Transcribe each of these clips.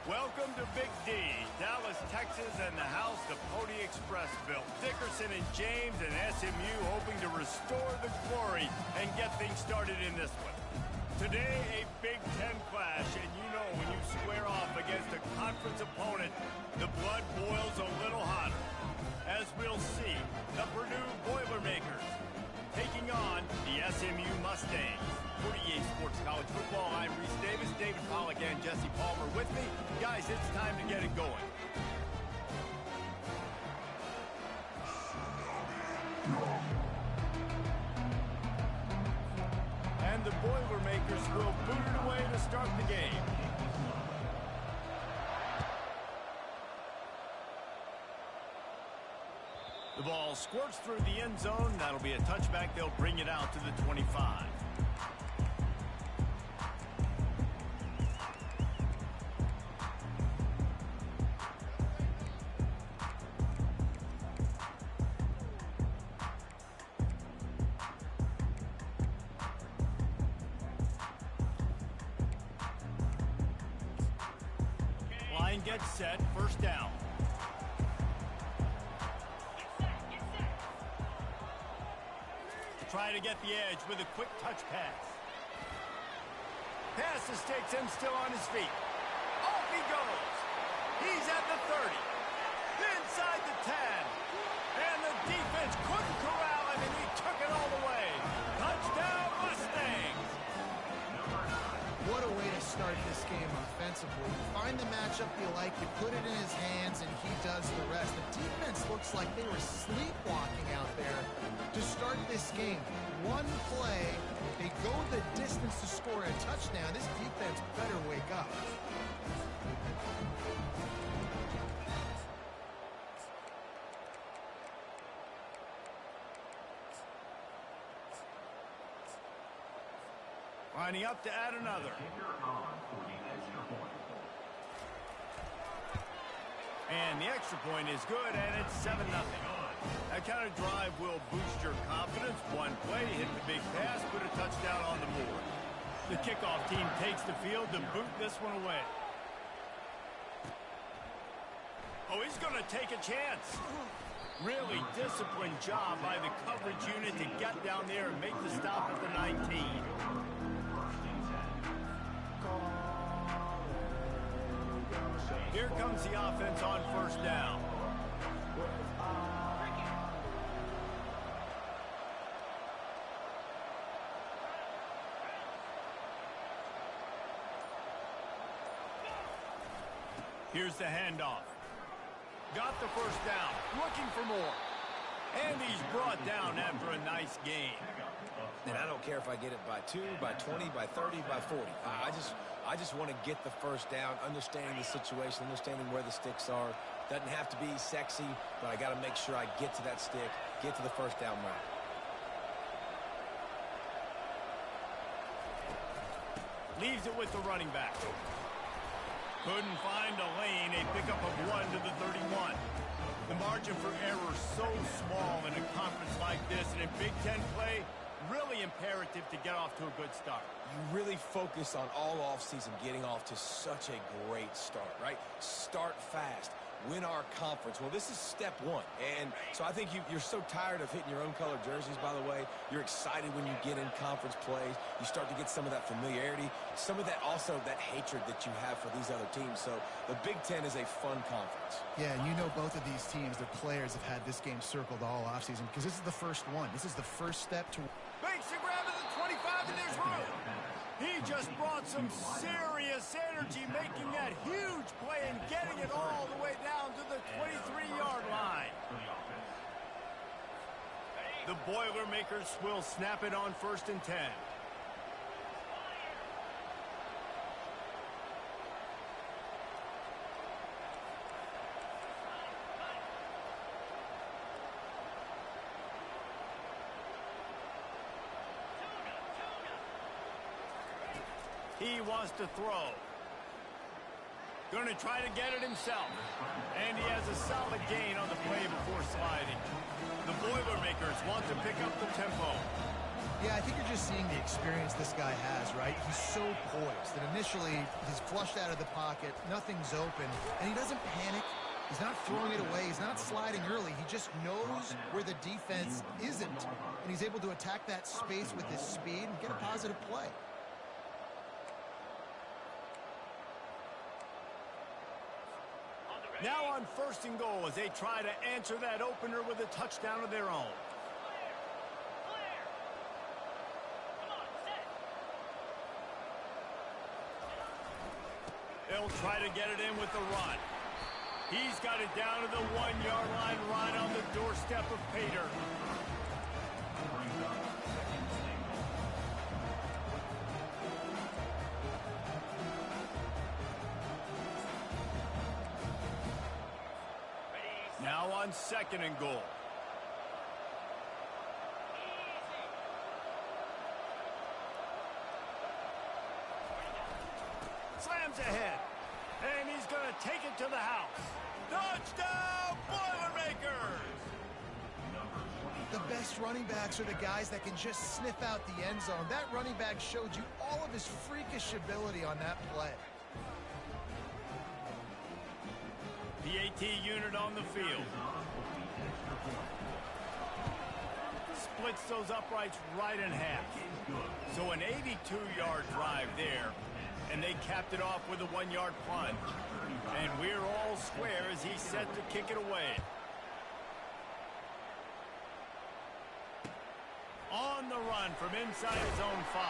Welcome to Big D, Dallas, Texas, and the house the Pony Express built. Dickerson and James and SMU hoping to restore the glory and get things started in this one. Today, a Big Ten clash, and you know when you square off against a conference opponent, the blood boils a little hotter. As we'll see, the Purdue Boilermakers taking on the SMU Mustangs. For EA Sports College Football, I'm Reese Davis, David Pollack, and Jesse Palmer with me. Guys, it's time to get it going. And the Boilermakers will boot it away to start the game. The ball squirts through the end zone. That'll be a touchback. They'll bring it out to the 25. Line gets set. First down. Try to get the edge with a quick touch pass. Passes takes him still on his feet. Off he goes. He's at the 30. Inside the 10. And the defense couldn't corral him, and he took it all the way. Touchdown, Mustangs. What a way to start this game offensively. You find the matchup you like, you put it in his hands, and he does the rest. The defense looks like they were sleepwalking out there to start this game. One play, they go the distance to score a touchdown. This defense better wake up. Lining up to add another. And the extra point is good, and it's 7-0. That kind of drive will boost your confidence. One play, hit the big pass, put a touchdown on the board. The kickoff team takes the field to boot this one away. Oh, he's going to take a chance. Really disciplined job by the coverage unit to get down there and make the stop at the 19. Here comes the offense on first down. Here's the handoff. Got the first down, looking for more. And he's brought down after a nice gain. And I don't care if I get it by 2, by 20, by 30, by 40. I just want to get the first down, understanding the situation, understanding where the sticks are. Doesn't have to be sexy, but I got to make sure I get to that stick, get to the first down route. Leaves it with the running back. Couldn't find a lane, a pickup of 1 to the 31. The margin for error so small in a conference like this, and in Big Ten play, really imperative to get off to a good start. You really focus on all offseason getting off to such a great start, right? Start fast. Win our conference. Well, this is step one. And so I think you're so tired of hitting your own color jerseys, by the way. You're excited when you get in conference plays. You start to get some of that familiarity, some of that also that hatred that you have for these other teams. So the Big Ten is a fun conference. Yeah, and you know both of these teams, their players have had this game circled all offseason because this is the first one. This is the first step to... Makes the grab at the 25, and there's room. He just brought some serious energy, making that huge play and getting it all the way down to the 23-yard line. The Boilermakers will snap it on 1st and 10. He wants to throw. Going to try to get it himself. And he has a solid gain on the play before sliding. The Boilermakers want to pick up the tempo. Yeah, I think you're just seeing the experience this guy has, right? He's so poised that initially he's flushed out of the pocket, nothing's open, and he doesn't panic. He's not throwing it away. He's not sliding early. He just knows where the defense isn't, and he's able to attack that space with his speed and get a positive play. Now on 1st and goal as they try to answer that opener with a touchdown of their own. They'll try to get it in with the run. He's got it down to the 1-yard line right on the doorstep of Pater. Now on 2nd and goal. Slams ahead. And he's going to take it to the house. Touchdown, Boilermakers! The best running backs are the guys that can just sniff out the end zone. That running back showed you all of his freakish ability on that play. PAT unit on the field. Splits those uprights right in half. So an 82-yard drive there. And they capped it off with a 1-yard plunge. And we're all square as he's set to kick it away. On the run from inside his own 5.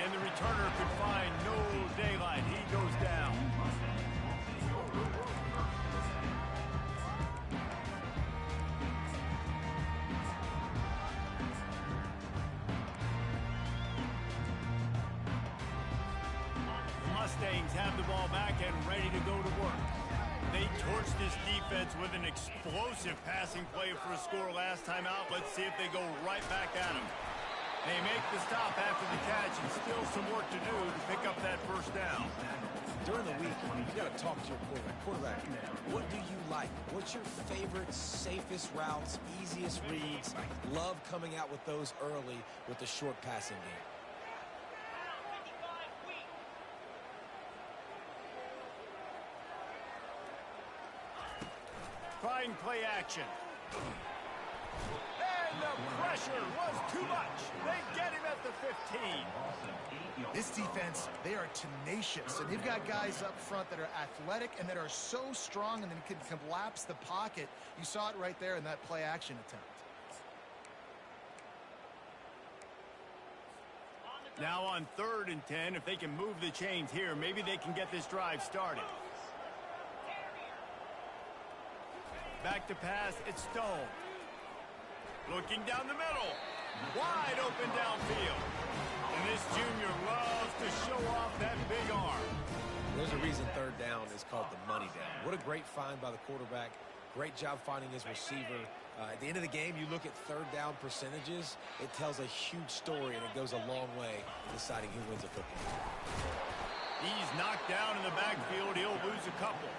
And the returner could find no daylight. He goes down. Mustangs have the ball back and ready to go to work. They torched this defense with an explosive passing play for a score last time out. Let's see if they go right back at them. They make the stop after the catch and still some work to do to pick up that 1st down. During the week, you got to talk to your quarterback. What do you like? What's your favorite, safest routes, easiest reads? Love coming out with those early with the short passing game. Trying play action. And the pressure was too much. They get him at the 15. This defense, they are tenacious, and they've got guys up front that are athletic and that are so strong and then can collapse the pocket. You saw it right there in that play action attempt. Now on 3rd and 10, if they can move the chains here, maybe they can get this drive started. Back to pass, it's Stone. Looking down the middle. Wide open downfield. And this junior loves to show off that big arm. There's a reason 3rd down is called the money down. What a great find by the quarterback. Great job finding his receiver. At the end of the game, you look at 3rd down percentages. It tells a huge story, and it goes a long way deciding who wins a football. He's knocked down in the backfield. He'll lose a couple.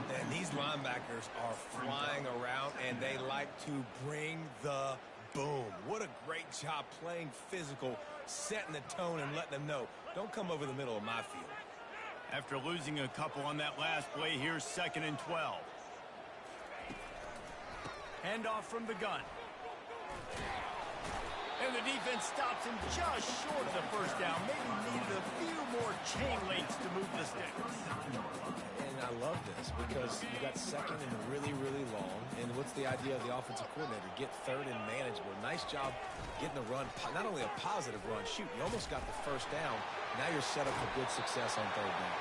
And these linebackers are flying around, and they like to bring the boom. What a great job playing physical, setting the tone, and letting them know, don't come over the middle of my field. After losing a couple on that last play, here's 2nd and 12. Handoff from the gun. And the defense stops him just short of the 1st down. Maybe needed a few more chain links to move the sticks. And I love this because you got 2nd and really, really long. And what's the idea of the offensive coordinator? Get 3rd and manageable. Nice job getting the run. Not only a positive run. Shoot, you almost got the 1st down. Now you're set up for good success on 3rd down.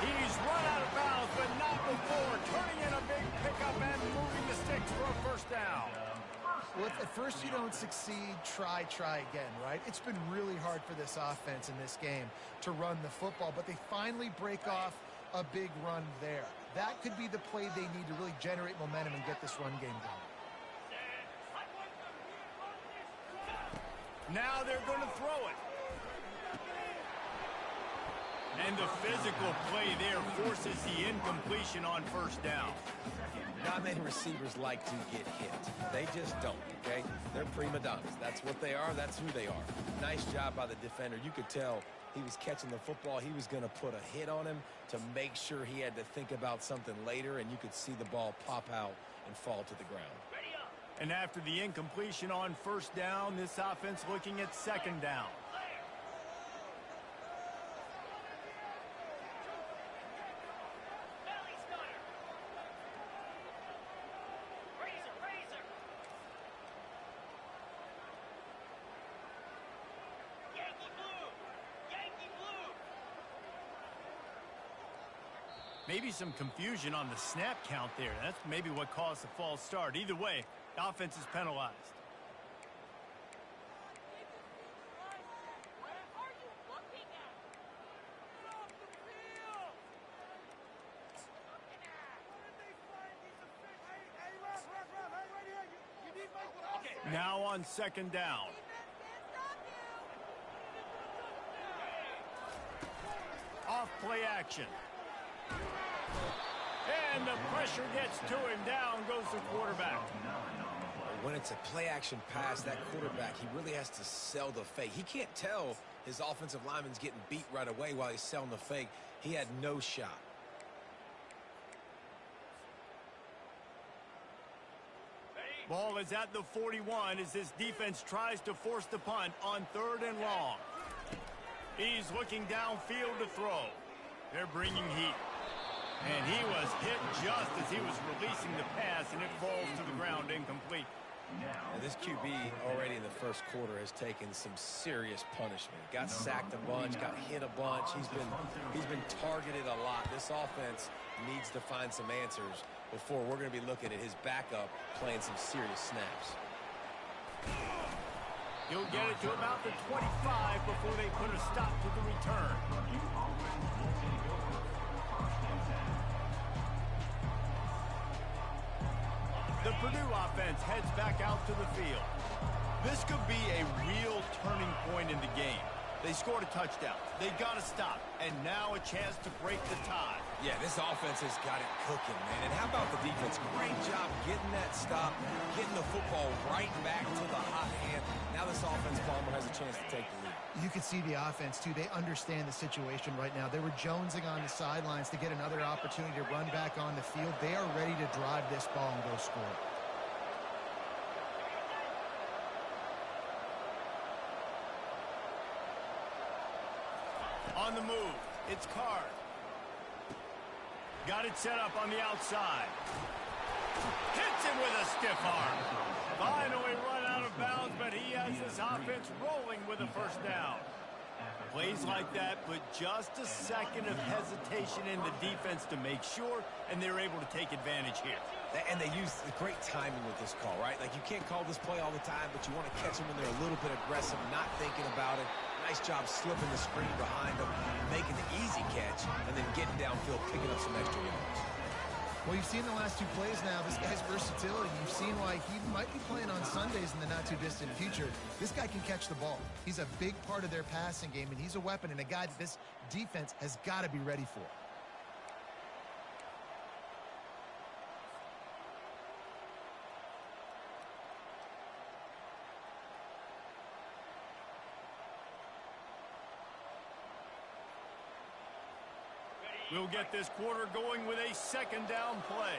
He's run out of bounds, but not before. Turning in a big pickup and moving the sticks for a 1st down. Well, if at first you don't succeed, try again, right? It's been really hard for this offense in this game to run the football, but they finally break off a big run there. That could be the play they need to really generate momentum and get this run game going. Now they're going to throw it. And the physical play there forces the incompletion on 1st down. God-made receivers like to get hit. They just don't, okay? They're prima donnas. That's what they are. That's who they are. Nice job by the defender. You could tell he was catching the football. He was going to put a hit on him to make sure he had to think about something later, and you could see the ball pop out and fall to the ground. And after the incompletion on first down, this offense looking at second down. Maybe some confusion on the snap count there. That's maybe what caused the false start. Either way, the offense is penalized. Now on second down. Off play action. And the pressure gets to him. Down goes the quarterback. When it's a play-action pass, that quarterback, he really has to sell the fake. He can't tell his offensive lineman's getting beat right away while he's selling the fake. He had no shot. Ball is at the 41 as this defense tries to force the punt on 3rd and long. He's looking downfield to throw. They're bringing heat. And he was hit just as he was releasing the pass, and it falls to the ground incomplete. Now, this QB already in the first quarter has taken some serious punishment. Got sacked a bunch, got hit a bunch. He's been targeted a lot. This offense needs to find some answers before we're going to be looking at his backup playing some serious snaps. He'll get it to about the 25 before they put a stop to the return. The Purdue offense heads back out to the field. This could be a real turning point in the game. They scored a touchdown. They got to stop. And now a chance to break the tie. Yeah, this offense has got it cooking, man. And how about the defense? Great job getting that stop, getting the football right back to the hot hand. Now this offense, Palmer, has a chance to take the lead. You can see the offense, too. They understand the situation right now. They were jonesing on the sidelines to get another opportunity to run back on the field. They are ready to drive this ball and go score. On the move, it's Card. Got it set up on the outside. Hits him with a stiff arm. Finally run out of bounds, but he has his offense rolling with a first down. Plays like that put just a second of hesitation in the defense to make sure, and they're able to take advantage here. And they use the great timing with this call, right? Like, you can't call this play all the time, but you want to catch them when they're a little bit aggressive, not thinking about it. Nice job slipping the screen behind them, making the easy catch, and then getting downfield, picking up some extra yards. Well, you've seen the last two plays now, this guy's versatility. You've seen why he might be playing on Sundays in the not-too-distant future. This guy can catch the ball. He's a big part of their passing game, and he's a weapon and a guy that this defense has got to be ready for. We'll get this quarter going with a second down play.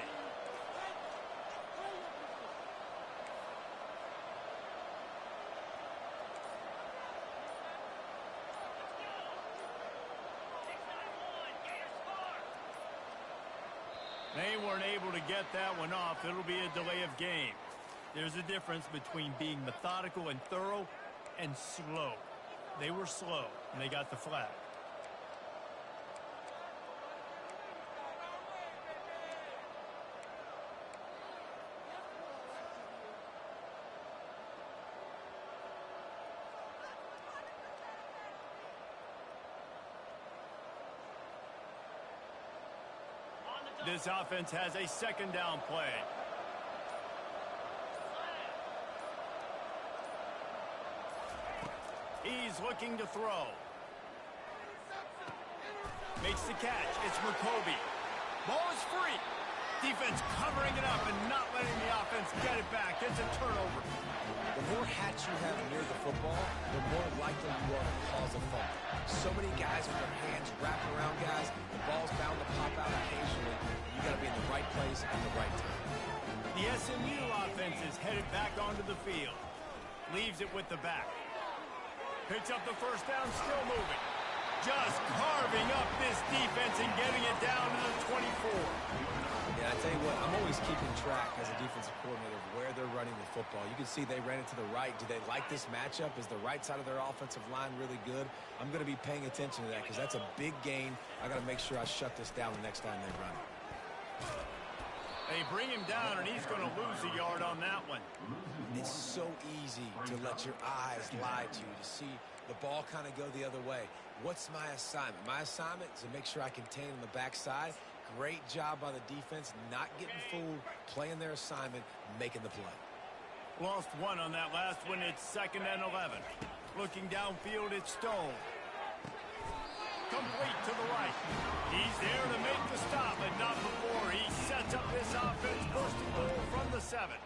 They weren't able to get that one off. It'll be a delay of game. There's a difference between being methodical and thorough and slow. They were slow, and they got the flag. This offense has a second down play. He's looking to throw. Makes the catch. It's McCoby. Ball is free. Defense covering it up and not letting the offense get it back. It's a turnover. The more hats you have near the football, the more likely you are to cause a fumble. So many guys with their hands wrapping around guys, the ball's bound to pop out occasionally. You got to be in the right place at the right time. The SMU offense is headed back onto the field. Leaves it with the back. Picks up the first down, still moving. Just carving up this defense and getting it down to the 24. Yeah, I tell you what, I'm always keeping track as a defensive coordinator of where they're running the football. You can see they ran it to the right. Do they like this matchup? Is the right side of their offensive line really good? I'm going to be paying attention to that because that's a big gain. I got to make sure I shut this down the next time they run it. They bring him down, and he's going to lose a yard on that one. It's so easy to let your eyes lie to you, to see the ball kind of go the other way. What's my assignment? My assignment is to make sure I contain on the backside. Great job by the defense, not getting fooled, playing their assignment, making the play. Lost one on that last one. It's 2nd and 11. Looking downfield, it's Stone. Complete to the right. He's there to make the stop, but not before he sets up this offense. First and goal from the 7.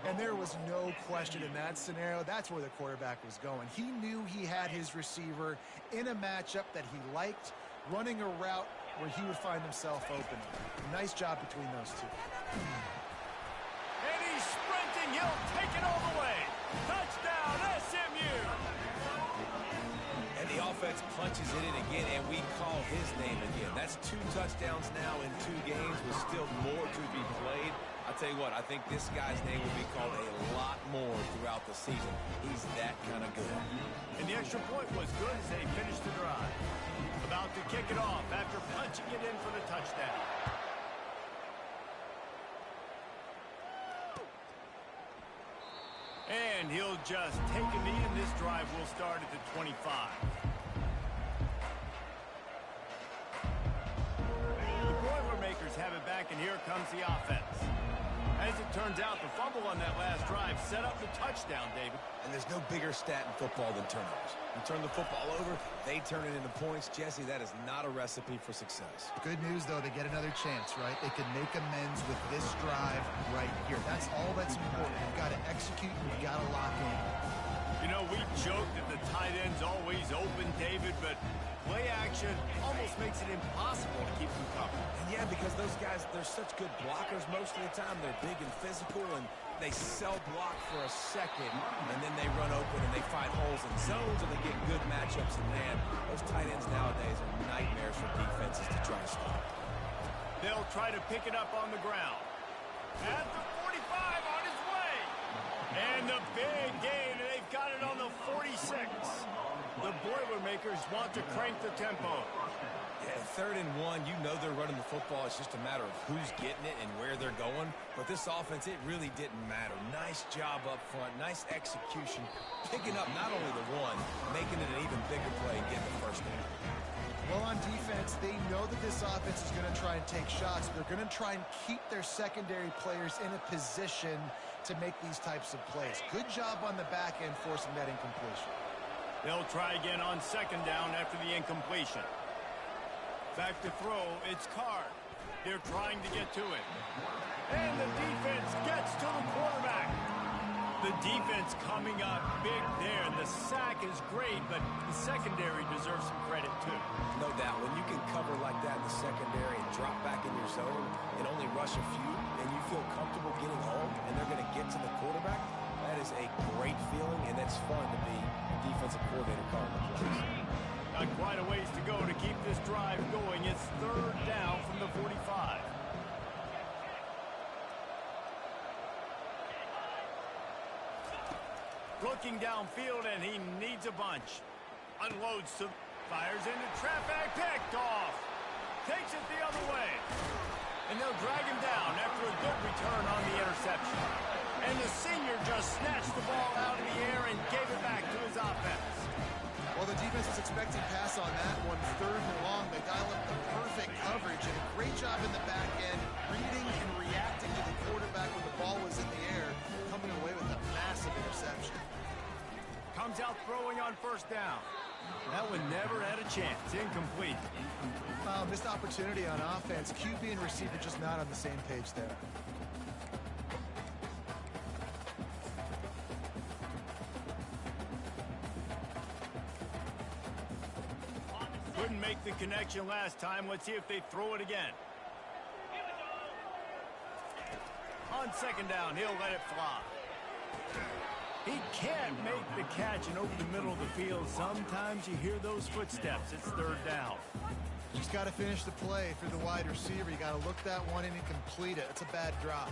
And there was no question in that scenario. That's where the quarterback was going. He knew he had his receiver in a matchup that he liked, running a route where he would find himself open. Nice job between those two. And he's sprinting. He'll take it all the way. Touchdown, SMU. And the offense punches it in again, and we call his name again. That's 2 touchdowns now in 2 games with still more to be played. I'll tell you what, I think this guy's name will be called a lot more throughout the season. He's that kind of good. And the extra point was good as they finished the drive. About to kick it off after punching it in for the touchdown. And he'll just take a knee, and this drive will start at the 25. The Boilermakers have it back, and here comes the offense. As it turns out, the fumble on that last drive set up the touchdown, David. And there's no bigger stat in football than turnovers. You turn the football over, they turn it into points. Jesse, that is not a recipe for success. Good news, though, they get another chance, right? They can make amends with this drive right here. That's all that's important. You've got to execute, and you've got to lock in. You know, we joke that the tight end's always open, David, but play action almost makes it impossible to keep them covered. And yeah, because those guys, they're such good blockers most of the time. They're big and physical, and they sell block for a second, and then they run open and they find holes in zones, and they get good matchups. And man, those tight ends nowadays are nightmares for defenses to try to stop. They'll try to pick it up on the ground. At the 45 on his way. And the big gain, and they've got it on the 46. The Boilermakers want to crank the tempo. Yeah, 3rd and 1, you know they're running the football. It's just a matter of who's getting it and where they're going. But this offense, it really didn't matter. Nice job up front, nice execution, picking up not only the one, making it an even bigger play and getting the first down. Well, on defense, they know that this offense is going to try and take shots. They're going to try and keep their secondary players in a position to make these types of plays. Good job on the back end forcing that incompletion. They'll try again on 2nd down after the incompletion. Back to throw, it's Card. They're trying to get to it. And the defense gets to the quarterback. The defense coming up big there. The sack is great, but the secondary deserves some credit too. No doubt. When you can cover like that in the secondary and drop back in your zone and only rush a few, and you feel comfortable getting home, and they're going to get to the quarterback, that is a great feeling, and it's fun to be a defensive coordinator calling the plays. Got quite a ways to go to keep this drive going. It's 3rd down from the 45. Looking downfield, and he needs a bunch. Unloads to fires into traffic, picked off. Takes it the other way. And they'll drag him down after a good return on the interception. And the senior just snatched the ball out of the air and gave it back to his offense. Well, the defense was expecting pass on that one. 3rd and long, they dial up the perfect coverage, and a great job in the back end, reading and reacting to the quarterback when the ball was in the air, coming away with a massive interception. Comes out throwing on first down. That one never had a chance. Incomplete. Missed opportunity on offense. QB and receiver just not on the same page there. Couldn't make the connection last time. Let's see if they throw it again. On second down, he'll let it fly. He can't make the catch and over the middle of the field. Sometimes you hear those footsteps. It's third down. Just got to finish the play through the wide receiver. You got to look that one in and complete it. It's a bad drop.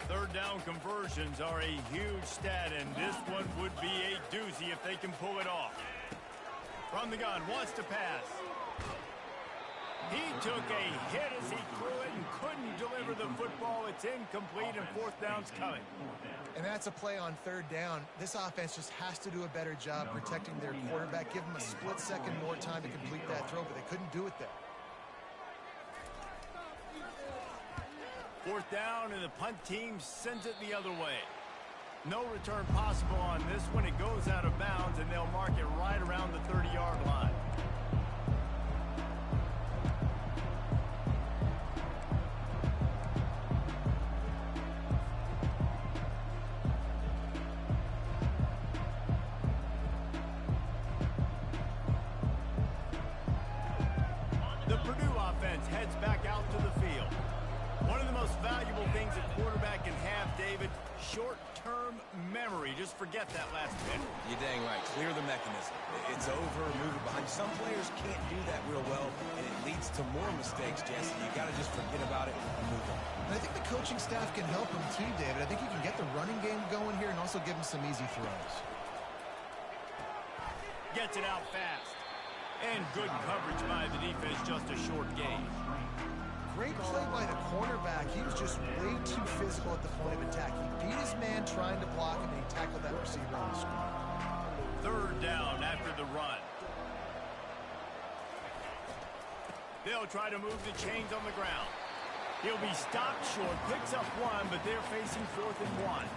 Third down conversions are a huge stat, and this one would be a doozy if they can pull it off. From the gun, wants to pass. He took a hit as he threw it and couldn't deliver the football. It's incomplete, and fourth down's coming. And that's a play on third down. This offense just has to do a better job protecting their quarterback. Give them a split second more time to complete that throw, but they couldn't do it there. Fourth down, and the punt team sends it the other way. No return possible on this one. It goes out of bounds, and they'll mark it right around the 30-yard line. The Purdue offense heads back out to the field. One of the most valuable things a quarterback can have, David, short-term memory. Just forget that last hit. You're dang right. Clear the mechanism. It's over, move it behind. Some players can't do that real well, and it leads to more mistakes, Jesse. You got to just forget about it and move on. And I think the coaching staff can help him too, David. I think you can get the running game going here and also give him some easy throws. Gets it out fast. And good coverage by the defense, just a short gain. Great play by the cornerback. He was just way too physical at the point of attack. He beat his man trying to block him, and he tackled that receiver on the screen. Third down after the run. They'll try to move the chains on the ground. He'll be stopped short, picks up one, but they're facing 4th and 1.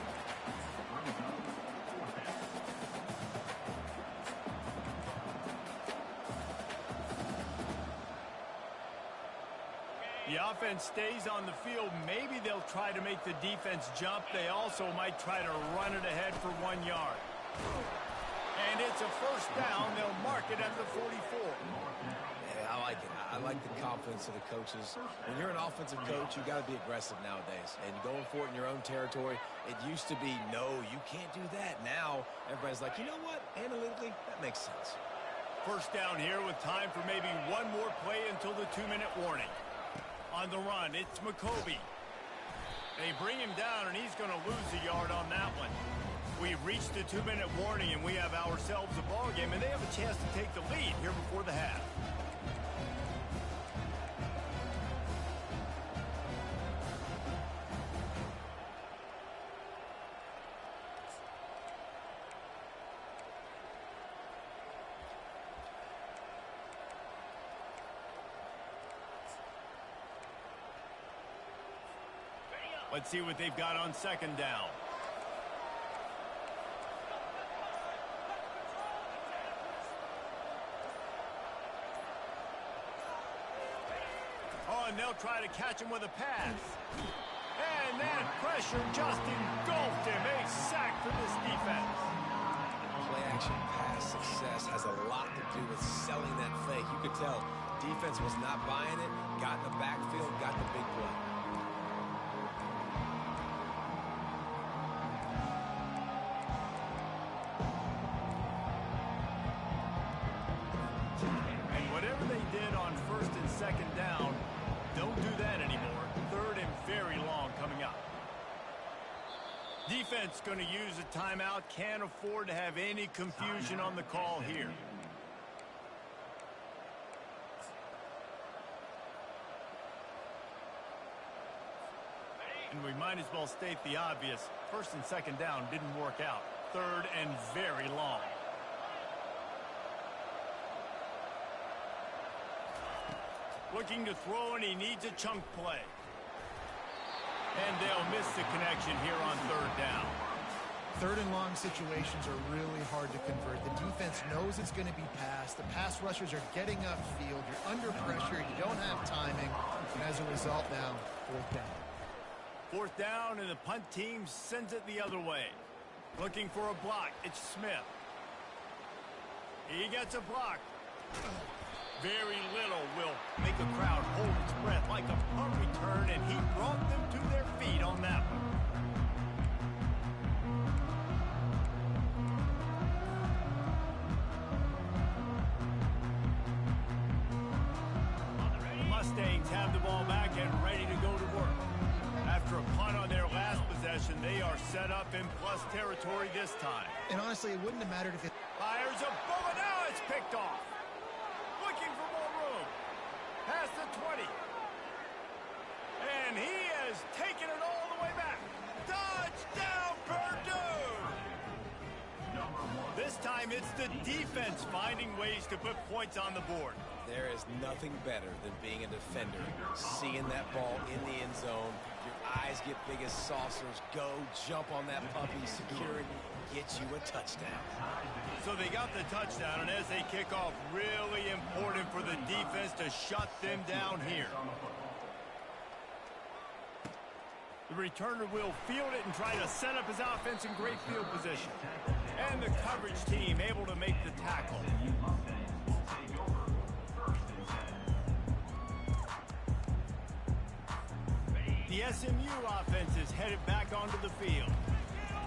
The offense stays on the field. Maybe they'll try to make the defense jump. They also might try to run it ahead for 1 yard. And it's a first down. They'll mark it at the 44. Yeah, I like it. I like the confidence of the coaches. When you're an offensive coach, you got to be aggressive nowadays. And going for it in your own territory, it used to be, no, you can't do that. Now, everybody's like, you know what? Analytically, that makes sense. First down here with time for maybe one more play until the 2-minute warning. On the run, it's McCoby. They bring him down, and he's going to lose a yard on that one. We've reached the 2-minute warning, and we have ourselves a ball game, and they have a chance to take the lead here before the half. Let's see what they've got on second down. Oh, and they'll try to catch him with a pass. And that pressure just engulfed him. A sack for this defense. Play action pass success has a lot to do with selling that fake. You could tell defense was not buying it, got in the backfield, got the big play. Second down, don't do that anymore. Third and very long coming up. Defense going to use a timeout. Can't afford to have any confusion on the call here. And we might as well state the obvious. First and second down didn't work out. Third and very long. Looking to throw, and he needs a chunk play. And they'll miss the connection here on third down. Third and long situations are really hard to convert. The defense knows it's going to be passed. The pass rushers are getting upfield. You're under pressure. You don't have timing. And as a result now, fourth down. Fourth down, and the punt team sends it the other way. Looking for a block. It's Smith. He gets a block. Very little will make a crowd hold its breath like a punt return, and he brought them to their feet on that one. Mustangs have the ball back and ready to go to work. After a punt on their last possession, they are set up in plus territory this time. And honestly, it wouldn't have mattered if it... Fires a bullet. Now it's picked off. Looking for more room. Past the 20. And he has taken it all the way back. Touchdown, Purdue! This time it's the defense finding ways to put points on the board. There is nothing better than being a defender, seeing that ball in the end zone. Your eyes get big as saucers. Go, jump on that puppy, secure it, get you a touchdown. So they got the touchdown, and as they kick off, really important for the defense to shut them down here. The returner will field it and try to set up his offense in great field position. And the coverage team able to make the tackle. The SMU offense is headed back onto the field.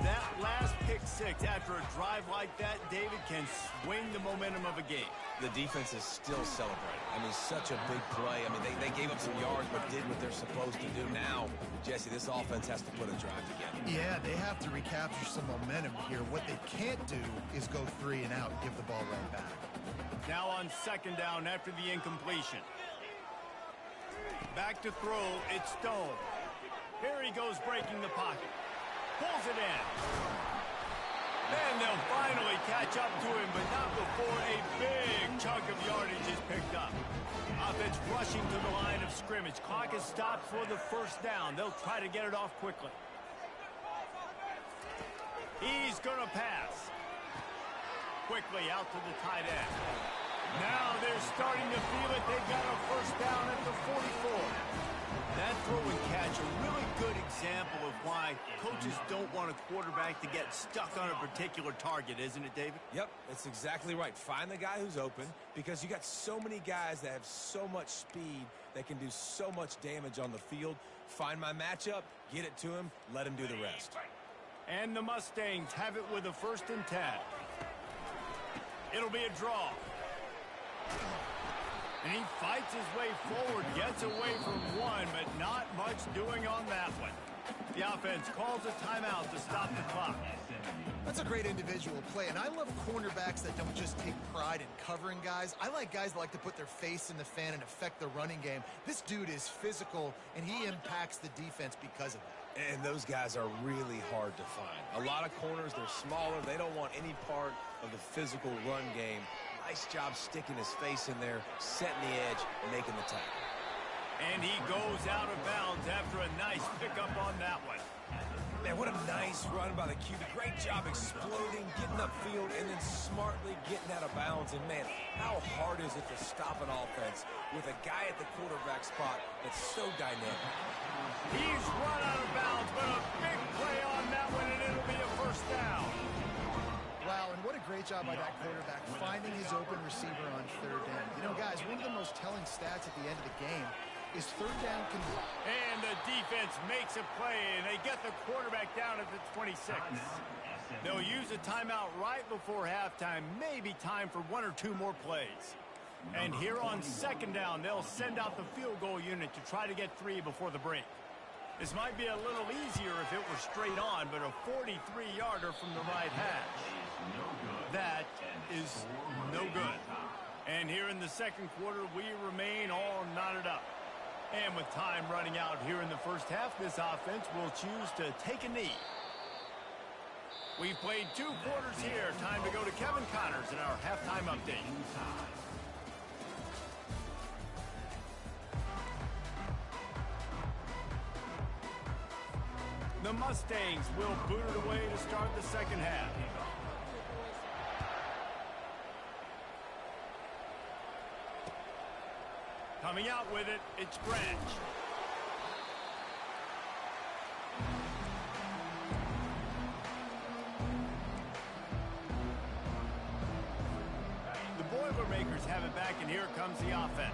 That last pick six after a drive like that, David, can swing the momentum of a game. The defense is still celebrating. I mean, such a big play. I mean, they gave up some yards but did what they're supposed to do. Now, Jesse, this offense has to put a drive together. Yeah, they have to recapture some momentum here. What they can't do is go 3 and out and give the ball right back. Now on second down after the incompletion. Back to throw, it's Stone. Here he goes breaking the pocket. Pulls it in. Then they'll finally catch up to him, but not before a big chunk of yardage is picked up. Offense rushing to the line of scrimmage. Clock is stopped for the first down. They'll try to get it off quickly. He's going to pass. Quickly out to the tight end. Now they're starting to feel it. They've got a first down at the 44. That throw and catch, a really good example of why coaches don't want a quarterback to get stuck on a particular target, isn't it, David? Yep, that's exactly right. Find the guy who's open because you got so many guys that have so much speed that can do so much damage on the field. Find my matchup, get it to him, let him do the rest. And the Mustangs have it with a 1st and 10. It'll be a draw. And he fights his way forward, gets away from one, but not much doing on that one. The offense calls a timeout to stop the clock. That's a great individual play, and I love cornerbacks that don't just take pride in covering guys. I like guys that like to put their face in the fan and affect the running game. This dude is physical, and he impacts the defense because of that. And those guys are really hard to find. A lot of corners, they're smaller. They don't want any part of the physical run game. Nice job sticking his face in there, setting the edge, making the tackle. And he goes out of bounds after a nice pickup on that one. Man, what a nice run by the QB. Great job exploding, getting upfield, and then smartly getting out of bounds. And, man, how hard is it to stop an offense with a guy at the quarterback spot that's so dynamic? He's run out of bounds, but a big play on that one, and it'll be a first down. Wow, and what a great job by that quarterback finding his open receiver on 3rd down. You know, guys, one of the most telling stats at the end of the game is 3rd down. And the defense makes a play, and they get the quarterback down at the 26. They'll use a timeout right before halftime, maybe time for 1 or 2 more plays. And here on 2nd down, they'll send out the field goal unit to try to get 3 before the break. This might be a little easier if it were straight on, but a 43-yarder from the right hash. That is no good. And here in the 2nd quarter, we remain all knotted up. And with time running out here in the first half, this offense will choose to take a knee. We've played 2 quarters here. Time to go to Kevin Connors in our halftime update. The Mustangs will boot it away to start the second half. Coming out with it, it's Branch. The Boilermakers have it back, and here comes the offense.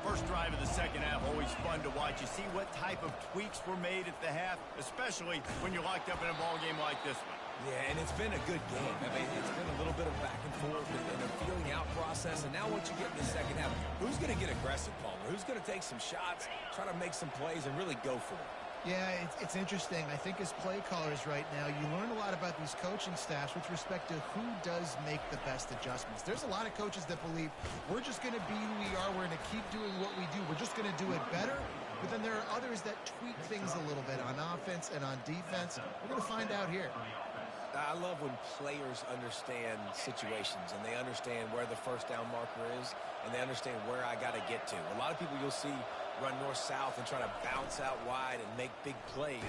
First drive of the second half, always fun to watch. You see what type of tweaks were made at the half, especially when you're locked up in a ball game like this one. Yeah, and it's been a good game. I mean, it's been a little bit of back and forth and a feeling out process. And now once you get in the second half, who's going to get aggressive, Palmer? Who's going to take some shots, try to make some plays, and really go for it? Yeah, it's interesting. I think as play callers right now, you learn a lot about these coaching staffs with respect to who does make the best adjustments. There's a lot of coaches that believe we're just going to be who we are. We're going to keep doing what we do. We're just going to do it better. But then there are others that tweak things a little bit on offense and on defense. We're going to find out here. I love when players understand situations and they understand where the first down marker is and they understand where I got to get to. A lot of people you'll see run north-south and try to bounce out wide and make big plays.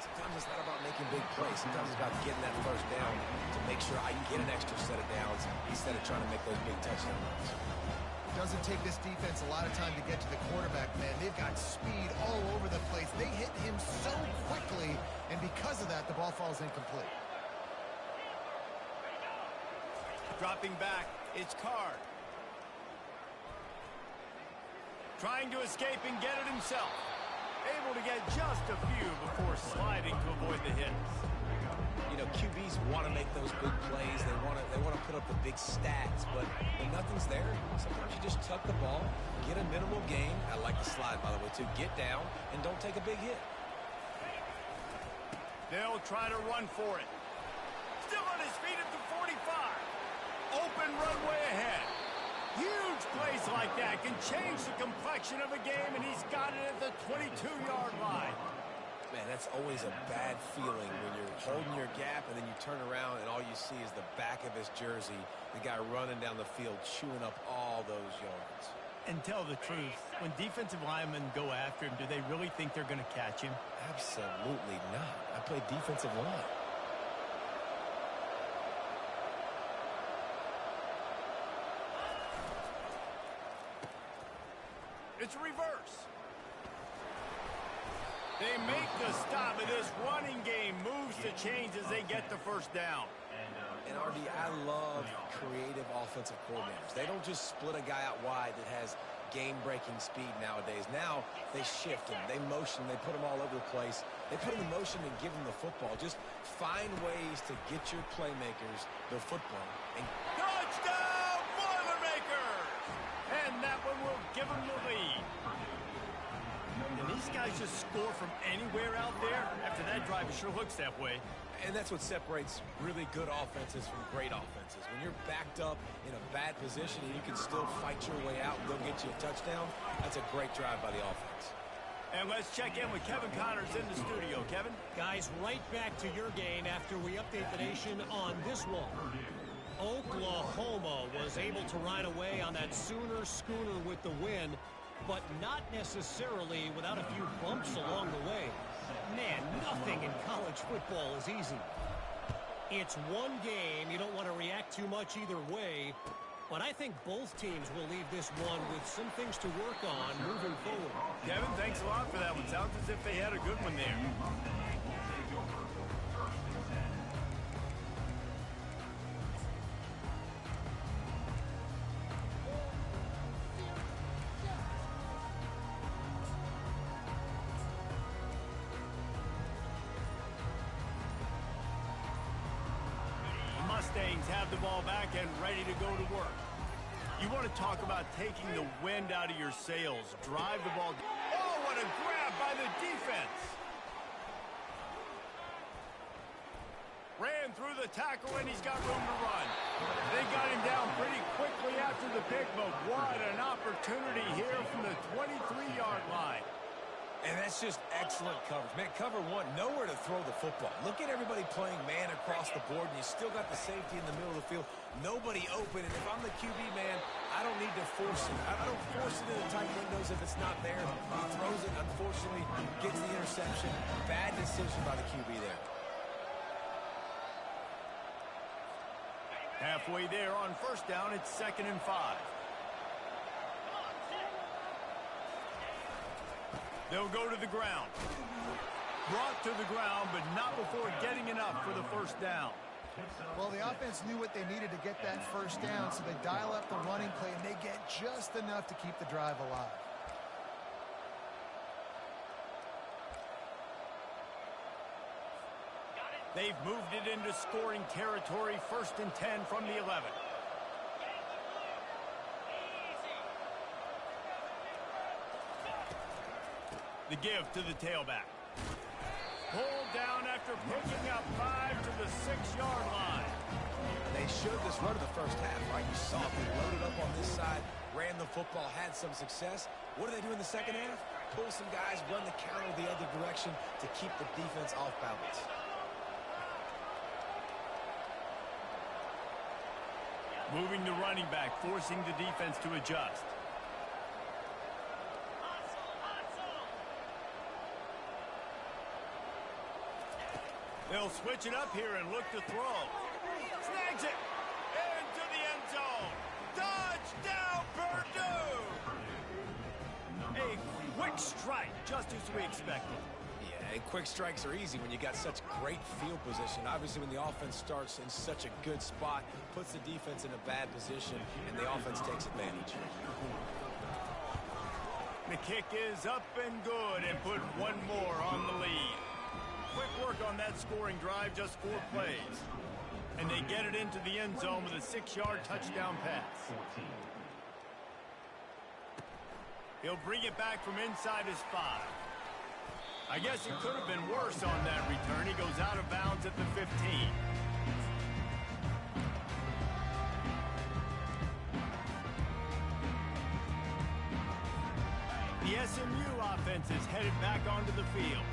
Sometimes it's not about making big plays. Sometimes it's about getting that first down to make sure I get an extra set of downs instead of trying to make those big touchdown runs. Doesn't take this defense a lot of time to get to the quarterback, man. They've got speed all over the place. They hit him so quickly, and because of that, the ball falls incomplete. Dropping back, it's Card. Trying to escape and get it himself. Able to get just a few before sliding to avoid the hits. You know, QBs want to make those big plays. They want to put up the big stats, but when nothing's there, sometimes you just tuck the ball, get a minimal gain. I like the slide, by the way, too. Get down and don't take a big hit. They'll try to run for it. Still on his feet at the 45. Open runway ahead. Huge plays like that can change the complexion of a game, and he's got it at the 22-yard line. Man, that's always a bad feeling when you're holding your gap and then you turn around and all you see is the back of his jersey, the guy running down the field, chewing up all those yards. And tell the truth, when defensive linemen go after him, do they really think they're going to catch him? Absolutely not. I played defensive line. It's a reverse. They make the stop, and this running game moves the chains as they get the first down. And, RD, I love creative offensive coordinators. They don't just split a guy out wide that has game-breaking speed nowadays. Now they shift him, they motion, they put him all over the place. They put him in motion and give him the football. Just find ways to get your playmakers the football. And touchdown, Boilermakers! And that one will give them the lead. And these guys just score from anywhere out there. After that drive, it sure looks that way. And that's what separates really good offenses from great offenses. When you're backed up in a bad position and you can still fight your way out and go get you a touchdown, that's a great drive by the offense. And let's check in with Kevin Connors in the studio. Kevin? Guys, right back to your game after we update the nation on this one. Oklahoma was able to ride away on that Sooner schooner with the win, but not necessarily without a few bumps along the way. Man, nothing in college football is easy. It's one game. You don't want to react too much either way, but I think both teams will leave this one with some things to work on moving forward. Kevin, thanks a lot for that one. Sounds as if they had a good one there. Mustangs have the ball back and ready to go to work. You want to talk about taking the wind out of your sails. Drive the ball. Oh, what a grab by the defense. Ran through the tackle, and he's got room to run. They got him down pretty quickly after the pick, but what an opportunity here from the 23-yard line. And that's just excellent coverage. Man, cover one, nowhere to throw the football. Look at everybody playing man across the board, and you still got the safety in the middle of the field. Nobody open, and if I'm the QB, man, I don't need to force it. I don't force it in the tight windows if it's not there. He throws it, unfortunately, gets the interception. Bad decision by the QB there. Halfway there on first down, it's 2nd and 5. They'll go to the ground. Brought to the ground, but not before getting enough for the first down. Well, the offense knew what they needed to get that first down, so they dial up the running play, and they get just enough to keep the drive alive. They've moved it into scoring territory, 1st and 10 from the 11. The give to the tailback. Pulled down after picking up 5 to the 6-yard line. They showed this run of the first half, right? You saw it. They loaded up on this side, ran the football, had some success. What do they do in the second half? Pull some guys, run the counter the other direction to keep the defense off balance. Moving the running back, forcing the defense to adjust. They'll switch it up here and look to throw. Snags it into the end zone. Touchdown, Purdue! A quick strike, just as we expected. Yeah, and quick strikes are easy when you got such great field position. Obviously, when the offense starts in such a good spot, puts the defense in a bad position, and the offense takes advantage. The kick is up and good, and put one more on the lead. Quick work on that scoring drive, just 4 plays. And they get it into the end zone with a 6-yard touchdown pass. He'll bring it back from inside his 5. I guess it could have been worse on that return. He goes out of bounds at the 15. The SMU offense is headed back onto the field.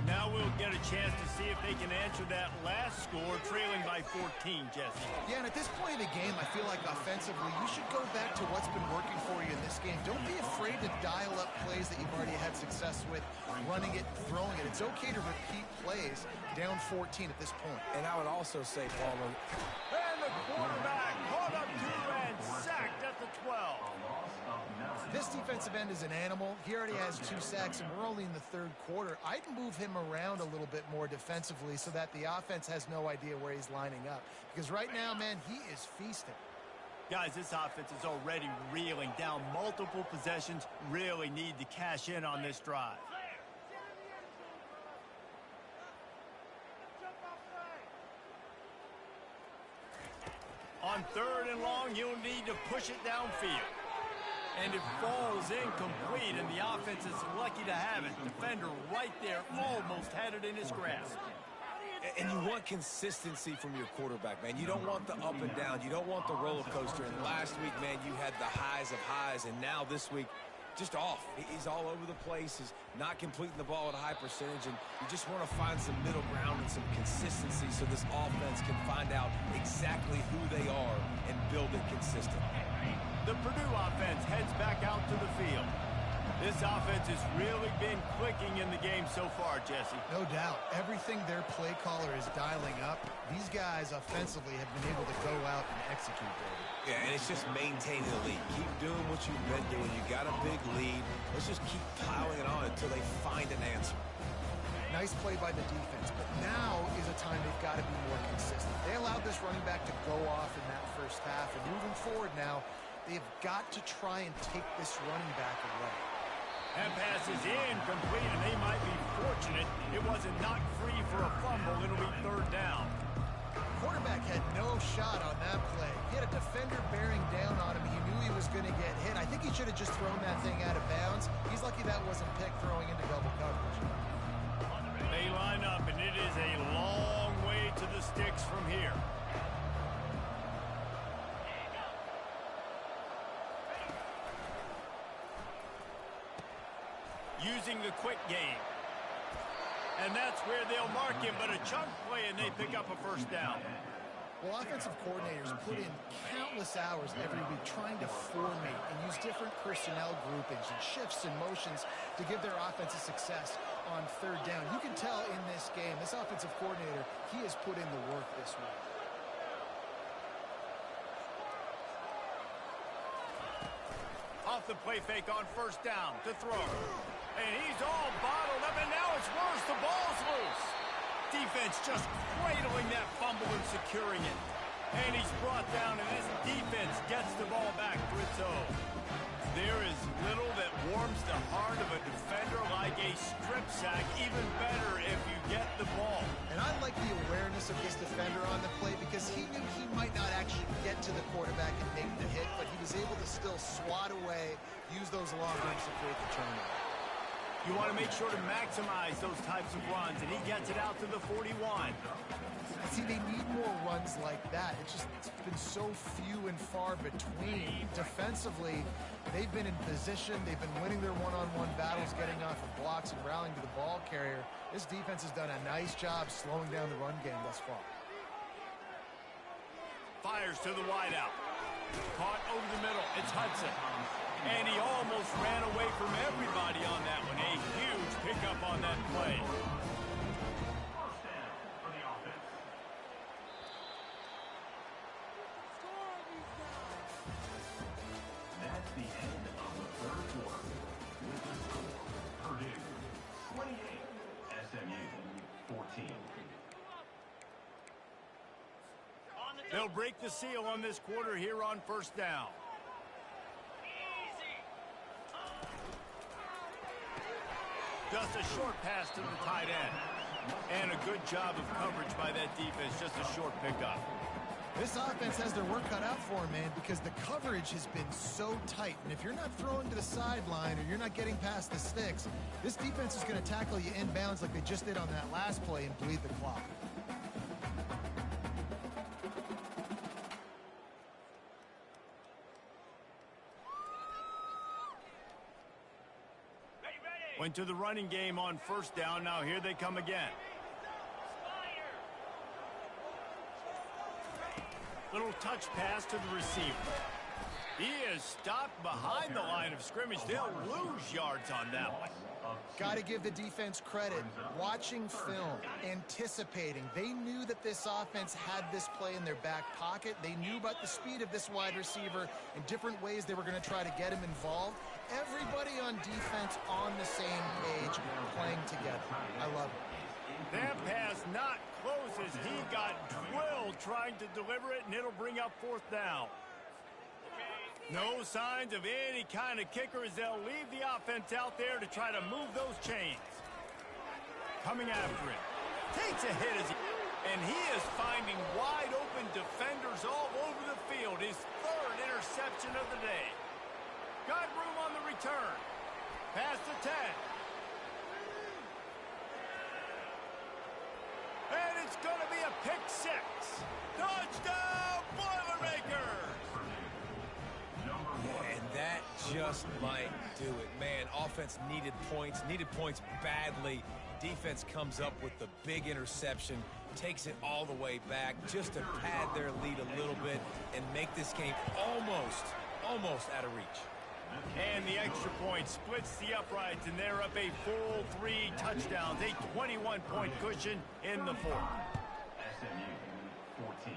Now we'll get a chance to see if they can answer that last score, trailing by 14, Jesse. Yeah, and at this point of the game, I feel like offensively, you should go back to what's been working for you in this game. Don't be afraid to dial up plays that you've already had success with, running it, throwing it. It's okay to repeat plays down 14 at this point. And I would also say, Palmer, and the quarterback caught up to and sacked at the 12. This defensive end is an animal. He already has 2 sacks, and we're only in the 3rd quarter. I'd move him around a little bit more defensively so that the offense has no idea where he's lining up. Because right now, man, he is feasting. Guys, this offense is already reeling down multiple possessions. Really need to cash in on this drive. On 3rd and long, you'll need to push it downfield. And it falls incomplete, and the offense is lucky to have it. Defender right there almost had it in his grasp. And you want consistency from your quarterback, man. You don't want the up and down. You don't want the roller coaster. And last week, man, you had the highs of highs, and now this week, just off. He's all over the place. He's not completing the ball at a high percentage, and you just want to find some middle ground and some consistency so this offense can find out exactly who they are and build it consistently. The Purdue offense heads back out to the field. This offense has really been clicking in the game so far, Jesse. No doubt. Everything their play caller is dialing up, these guys offensively have been able to go out and execute, David. Yeah, and it's just maintaining the lead. Keep doing what you've been doing. You got a big lead. Let's just keep piling it on until they find an answer. Nice play by the defense, but now is a time they've got to be more consistent. They allowed this running back to go off in that first half, and moving forward now, they've got to try and take this running back away. That pass is incomplete, and they might be fortunate it wasn't knocked free for a fumble. It'll be 3rd down. Quarterback had no shot on that play. He had a defender bearing down on him. He knew he was going to get hit. I think he should have just thrown that thing out of bounds. He's lucky that wasn't picked throwing into double coverage. They line up, and it is a long way to the sticks from here. using the quick game. And that's where they'll mark him, but a chunk play, and they pick up a first down. Well, offensive coordinators put in countless hours every week trying to formate and use different personnel groupings and shifts and motions to give their offensive success on third down. You can tell in this game, this offensive coordinator, he has put in the work this week. Off the play fake on first down to throw. And he's all bottled up, and now it's worse. The ball's loose. Defense just cradling that fumble and securing it. And he's brought down, and this defense gets the ball back for its own. There is little that warms the heart of a defender like a strip sack, even better if you get the ball. And I like the awareness of this defender on the play because he knew he might not actually get to the quarterback and make the hit, but he was able to still swat away, use those long runs to create the turnover. You want to make sure to maximize those types of runs, and he gets it out to the 41. See, they need more runs like that. It's been so few and far between. Defensively, they've been in position. They've been winning their one-on-one battles, getting off of blocks and rallying to the ball carrier. This defense has done a nice job slowing down the run game thus far. Fires to the wideout. Caught over the middle. It's Hudson. And he almost ran away from everybody on that one. A huge pickup on that play. That's the end of the third quarter. With the score, Purdue 28, SMU 14. They'll break the seal on this quarter here on first down. Just a short pass to the tight end. And a good job of coverage by that defense. Just a short pickup. This offense has their work cut out for them, man, because the coverage has been so tight. And if you're not throwing to the sideline or you're not getting past the sticks, this defense is going to tackle you inbounds like they just did on that last play and bleed the clock. Went to the running game on first down. Now here they come again. Little touch pass to the receiver. He is stopped behind the line of scrimmage. They'll lose yards on that one. Got to give the defense credit. Watching film, anticipating. They knew that this offense had this play in their back pocket. They knew about the speed of this wide receiver and different ways they were going to try to get him involved. Everybody on defense on the same page, playing together. I love it. That pass not close as he got drilled trying to deliver it, and it'll bring up fourth down. No signs of any kind of kicker as they'll leave the offense out there to try to move those chains. Coming after him. Takes a hit as and he is finding wide open defenders all over the field. His third interception of the day. Got room on the return. Pass to 10. And it's going to be a pick six. Touchdown, Boilermakers! And that just might do it. Man, offense needed points badly. Defense comes up with the big interception, takes it all the way back just to pad their lead a little bit and make this game almost out of reach. And the extra point splits the uprights, and they're up a full 3 touchdowns, a 21-point cushion in the fourth. SMU 14.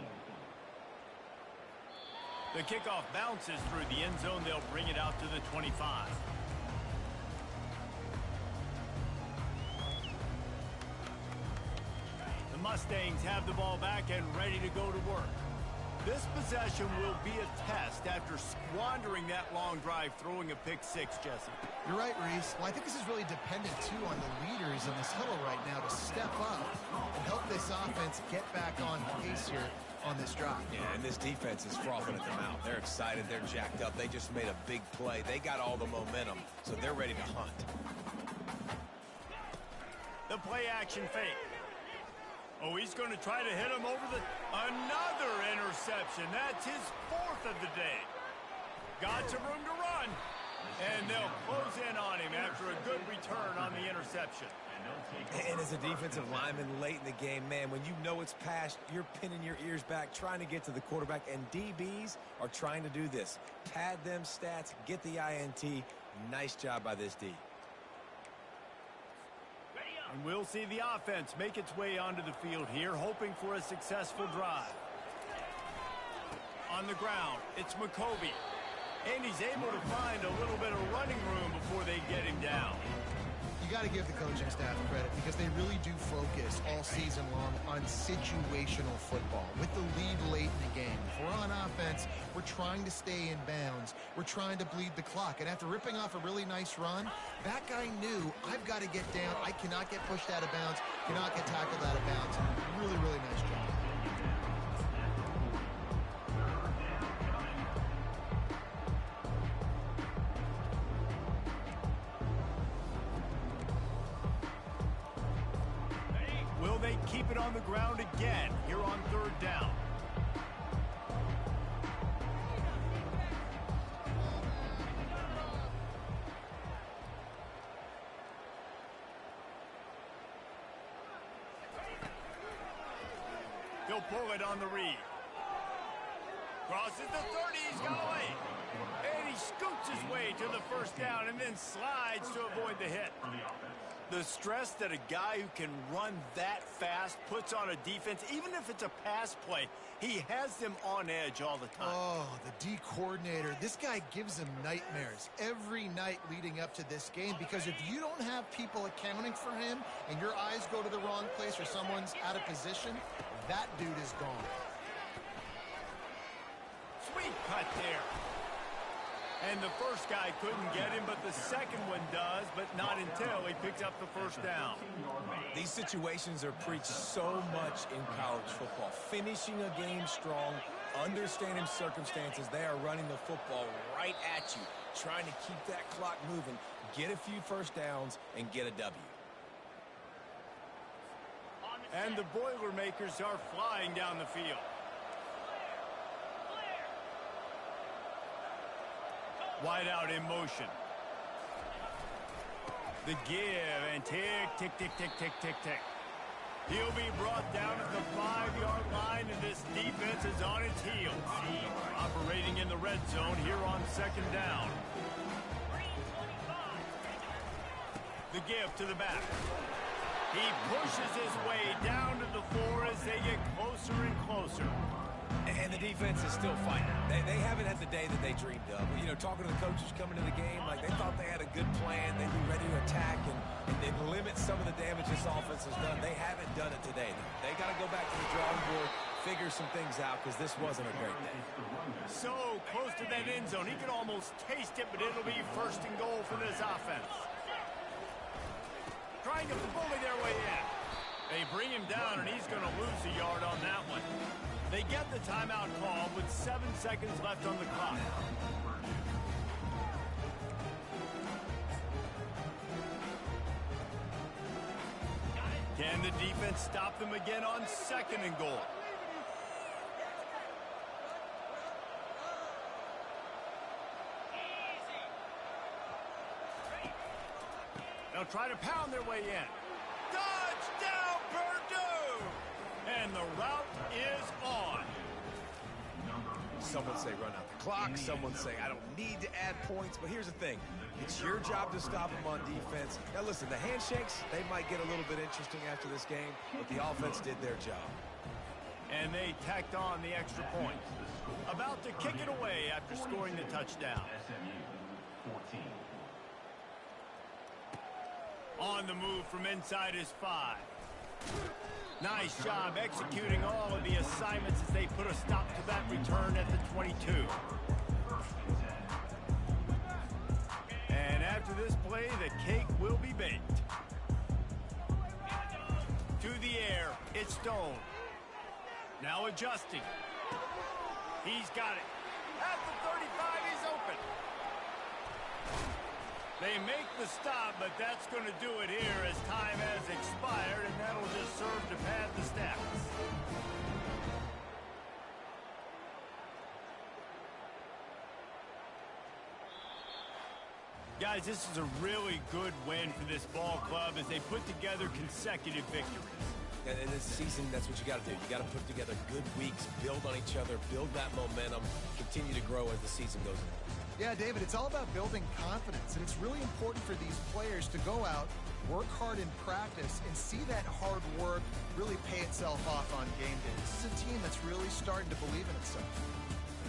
The kickoff bounces through the end zone. They'll bring it out to the 25. The Mustangs have the ball back and ready to go to work. This possession will be a test after squandering that long drive, throwing a pick six, Jesse. You're right, Reese. Well, I think this is really dependent, too, on the leaders in this huddle right now to step up and help this offense get back on pace here on this drive. Yeah, and this defense is frothing at the mouth. They're excited. They're jacked up. They just made a big play. They got all the momentum, so they're ready to hunt. The play action fake. Oh, he's going to try to hit him over the... Another interception. That's his fourth of the day. Got some room to run. And they'll close in on him after a good return on the interception. And as a defensive lineman late in the game, man, when you know it's passed, you're pinning your ears back, trying to get to the quarterback, and DBs are trying to do this. Pad them stats, get the INT. Nice job by this D. And we'll see the offense make its way onto the field here, hoping for a successful drive. On the ground, it's McCovey. And he's able to find a little bit of running room before they get him down. You got to give the coaching staff credit because they really do focus all season long on situational football with the lead late in the game. If we're on offense, we're trying to stay in bounds. We're trying to bleed the clock. And after ripping off a really nice run, that guy knew, I've got to get down. I cannot get pushed out of bounds, cannot get tackled out of bounds. Really, really nice job. Will they keep it on the ground again here on third down? He'll pull it on the read. Crosses the 30, he's got away. And he scoots his way to the first down and then slides to avoid the hit. The stress that a guy who can run that fast puts on a defense, even if it's a pass play, he has them on edge all the time. Oh, the D coordinator. This guy gives them nightmares every night leading up to this game because if you don't have people accounting for him and your eyes go to the wrong place or someone's out of position, that dude is gone. Sweet cut there. And the first guy couldn't get him, but the second one does, but not until he picks up the first down. These situations are preached so much in college football. Finishing a game strong, understanding circumstances. They are running the football right at you, trying to keep that clock moving, get a few first downs, and get a W. And the Boilermakers are flying down the field. Wide out in motion. The give and tick, tick, tick, tick, tick, tick, tick. He'll be brought down at the 5-yard line, and this defense is on its heels. Operating in the red zone here on second down. The give to the back. He pushes his way down to the 4 as they get closer and closer. And the defense is still fighting. They haven't had the day that they dreamed of. You know, talking to the coaches coming to the game, like they thought they had a good plan. They'd be ready to attack and limit some of the damage this offense has done. They haven't done it today. They got to go back to the drawing board, figure some things out because this wasn't a great day. So close to that end zone. He can almost taste it, but it'll be first and goal for this offense. Trying to bully their way in. They bring him down, and he's going to lose a yard on that one. They get the timeout call with 7 seconds left on the clock. Can the defense stop them again on second and goal? They'll try to pound their way in. Touchdown, Purdue! And the route is on. Some would say run out the clock. Some would say I don't need to add points. But here's the thing. It's your job to stop them on defense. Now, listen, the handshakes, they might get a little bit interesting after this game, but the offense did their job. And they tacked on the extra point. About to kick it away after scoring the touchdown. SMU 14. On the move from inside his 5. Nice job executing all of the assignments as they put a stop to that return at the 22. And after this play, the cake will be baked. To the air, it's Stone. Now adjusting. He's got it. At the 35, he's open. They make the stop, but that's going to do it here as time has expired, and that'll just serve to pad the stats. Guys, this is a really good win for this ball club as they put together consecutive victories. And in this season, that's what you got to do. You got to put together good weeks, build on each other, build that momentum, continue to grow as the season goes on. Yeah, David, it's all about building confidence, and it's really important for these players to go out, work hard in practice, and see that hard work really pay itself off on game day. This is a team that's really starting to believe in itself.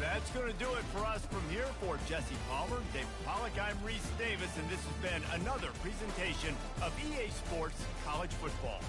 That's going to do it for us from here. For Jesse Palmer, David Pollack, I'm Reese Davis, and this has been another presentation of EA Sports College Football.